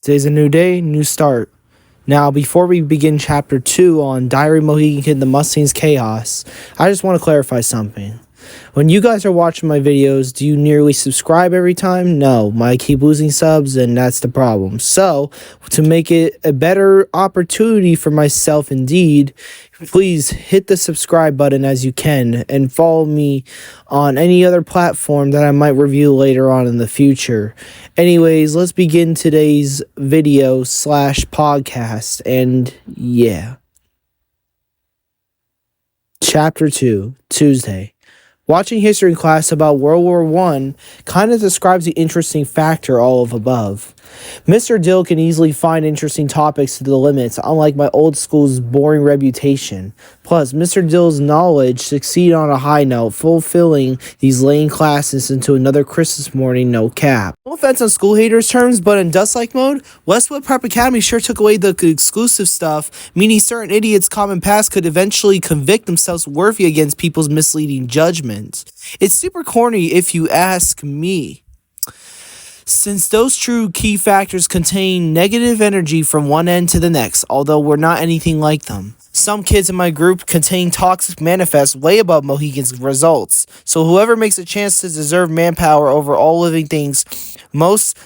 Today's a new day, new start. Now, before we begin Chapter 2 on Diary Mohican the Mustangs Chaos, I just want to clarify something. When you guys are watching my videos, do you nearly subscribe every time? No, I keep losing subs, and that's the problem. So, to make it a better opportunity for myself indeed, please hit the subscribe button as you can, and follow me on any other platform that I might review later on in the future. Anyways, let's begin today's video / podcast, and yeah. Chapter 2, Tuesday. Watching history in class about World War I kind of describes the interesting factor all of above. Mr. Dill can easily find interesting topics to the limits, unlike my old school's boring reputation. Plus, Mr. Dill's knowledge succeeded on a high note, fulfilling these lame classes into another Christmas morning no cap. No offense on school haters terms, but in Dust-like mode, Westwood Prep Academy sure took away the exclusive stuff, meaning certain idiots' common past could eventually convict themselves worthy against people's misleading judgments. It's super corny if you ask me, since those true key factors contain negative energy from one end to the next, although we're not anything like them. Some kids in my group contain toxic manifests way above Mohican's results, so whoever makes a chance to deserve manpower over all living things,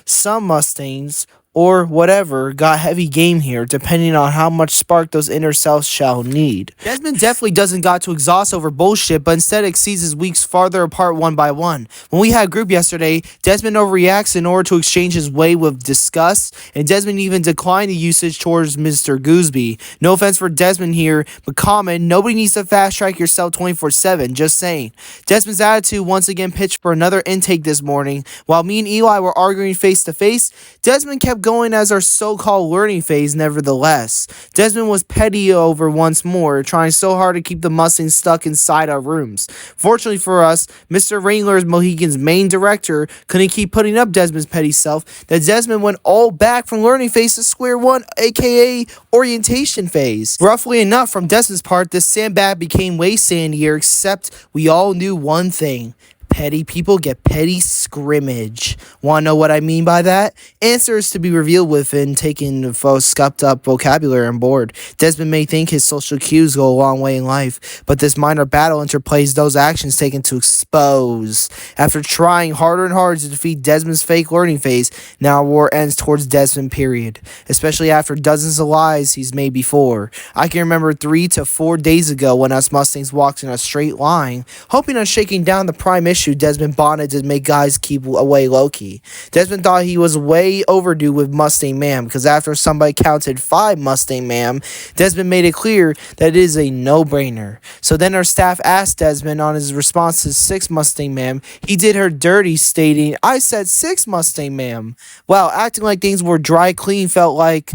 some Mustangs, or whatever, got heavy game here, depending on how much spark those inner selves shall need. Desmond definitely doesn't got to exhaust over bullshit, but instead exceeds his weeks farther apart one by one. When we had group yesterday, Desmond overreacts in order to exchange his way with disgust, and Desmond even declined the usage towards Mr. Gooseby. No offense for Desmond here, but common, nobody needs to fast track yourself 24/7, just saying. Desmond's attitude once again pitched for another intake this morning. While me and Eli were arguing face to face, Desmond kept going as our so-called learning phase nevertheless. Desmond was petty over once more, trying so hard to keep the Mustangs stuck inside our rooms. Fortunately for us, Mr. Raingler's Mohican's main director couldn't keep putting up Desmond's petty self, that Desmond went all back from learning phase to square one, aka orientation phase. Roughly enough, from Desmond's part, this sandbag became way sandier, except we all knew one thing. Petty people get petty scrimmage. Want to know what I mean by that? Answers to be revealed within taking scuffed up vocabulary on board. Desmond may think his social cues go a long way in life, but this minor battle interplays those actions taken to expose. After trying harder and harder to defeat Desmond's fake learning phase, now our war ends towards Desmond, period. Especially after dozens of lies he's made before. I can remember 3 to 4 days ago when us Mustangs walked in a straight line, hoping on shaking down the prime issue Desmond bonded to make guys keep away low-key. Desmond thought he was way overdue with Mustang Ma'am, because after somebody counted 5 Mustang Ma'am, Desmond made it clear that it is a no-brainer. So then our staff asked Desmond on his response to 6 Mustang Ma'am. He did her dirty, stating, "I said 6 Mustang Ma'am." Well, acting like things were dry clean felt like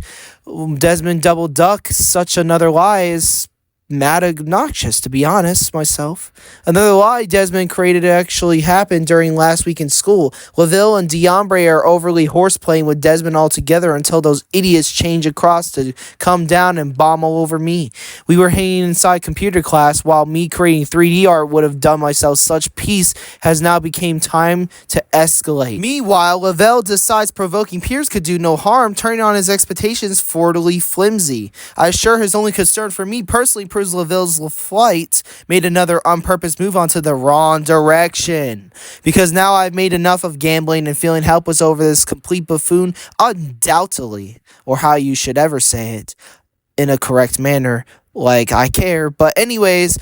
Desmond double duck. Such another lie is mad obnoxious, to be honest myself. Another lie Desmond created actually happened during last week in school. Laville and Diombre are overly horseplaying with Desmond altogether until those idiots change across to come down and bomb all over me. We were hanging inside computer class while me creating 3D art would have done myself such peace has now became time to escalate. Meanwhile, Lavelle decides provoking peers could do no harm, turning on his expectations fortily flimsy. I assure his only concern for me personally proves Laville's flight made another on-purpose move onto the wrong direction. Because now I've made enough of gambling and feeling helpless over this complete buffoon, undoubtedly, or how you should ever say it, in a correct manner, like I care. But anyways,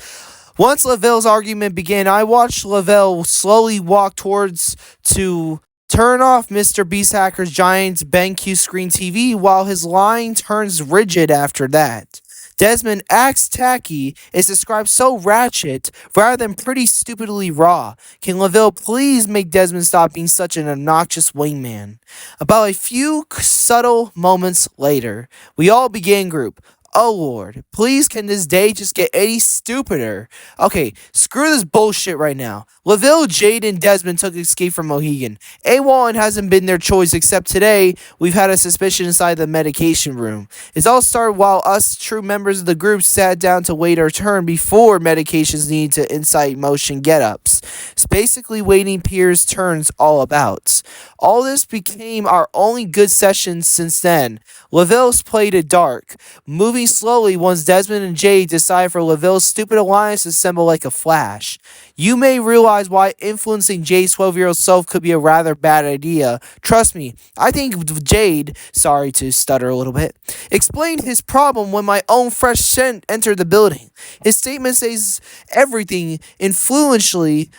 once Laville's argument began, I watched Lavelle slowly walk towards to turn off Mr. Beast Hacker's giant BenQ screen TV, while his line turns rigid after that. Desmond acts tacky is described so ratchet rather than pretty stupidly raw. Can Laville please make Desmond stop being such an obnoxious wingman? About a few subtle moments later, we all began group. Oh Lord, please can this day just get any stupider? Okay, screw this bullshit right now. LaVille, Jade, and Desmond took escape from Mohican. AWOL hasn't been their choice except today we've had a suspicion inside the medication room. It all started while us true members of the group sat down to wait our turn before medications needed to incite motion get-ups. It's basically waiting peers' turns all about. All this became our only good session since then. LaVille's played it dark, moving slowly once Desmond and Jade decide for LaVille's stupid alliance to assemble like a flash. You may realize why influencing Jade's 12-year-old self could be a rather bad idea. Trust me, I think Jade, sorry to stutter a little bit, explained his problem when my own fresh scent entered the building. His statement says everything influentially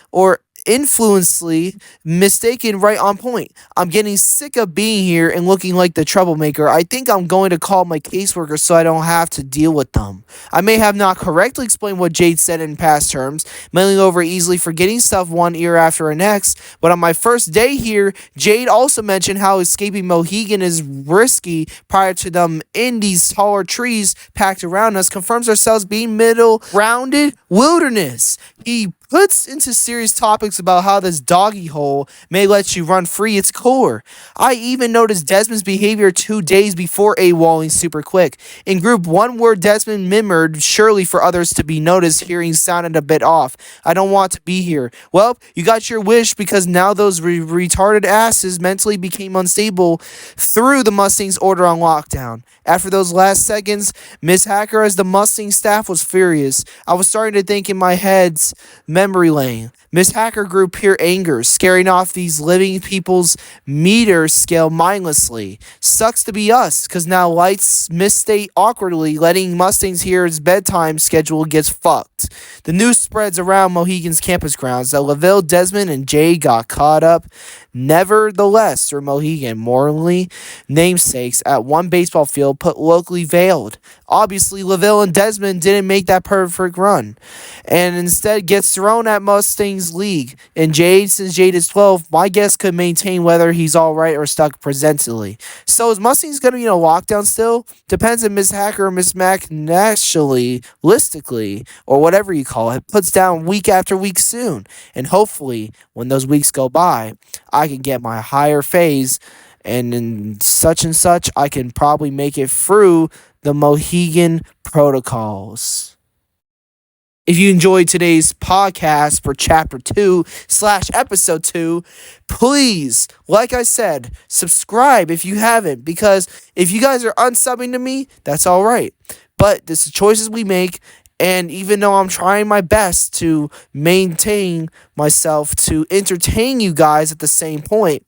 mistaken right on point. I'm getting sick of being here and looking like the troublemaker. I think I'm going to call my caseworker so I don't have to deal with them. I may have not correctly explained what Jade said in past terms, mailing over easily forgetting stuff one ear after the next, but on my first day here, Jade also mentioned how escaping Mohican is risky prior to them in these taller trees packed around us confirms ourselves being middle-rounded wilderness. He puts into serious topics about how this doggy hole may let you run free its core. I even noticed Desmond's behavior 2 days before AWOLing super quick. In group 1 where Desmond murmured, surely for others to be noticed, hearing sounded a bit off. I don't want to be here. Well, you got your wish because now those retarded asses mentally became unstable through the Mustangs' order on lockdown. After those last seconds, Miss Hacker as the Mustang staff was furious. I was starting to think in my head's memory lane. Miss Hacker grew pure anger, scaring off these living people's meter scale mindlessly. Sucks to be us, cause now lights misstate awkwardly, letting Mustangs hear its bedtime schedule gets fucked. The news spreads around Mohican's campus grounds that LaVille, Desmond, and Jay got caught up. Nevertheless, their Mohican, morally namesakes at one baseball field put locally veiled. Obviously, LaVille and Desmond didn't make that perfect run, and instead gets thrown at Mustangs League. And Jade, since Jade is 12, my guess could maintain whether he's alright or stuck presently. So is Mustangs gonna be in a lockdown still? Depends if Miss Hacker or Miss Mac nationalistically, or whatever you call it, puts down week after week soon. And hopefully, when those weeks go by, I can get my higher phase, and in such and such, I can probably make it through the Mohican protocols. If you enjoyed today's podcast for chapter 2/episode 2, please, like I said, subscribe if you haven't, because if you guys are unsubbing to me, that's all right. But this is choices we make, and even though I'm trying my best to maintain myself to entertain you guys at the same point,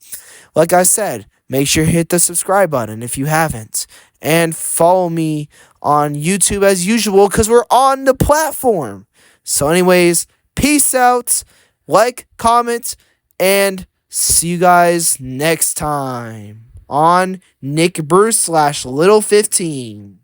like I said, make sure you hit the subscribe button if you haven't. And follow me on YouTube as usual, because we're on the platform. So anyways, peace out, like, comment, and see you guys next time on Nick Bruce /Little 15.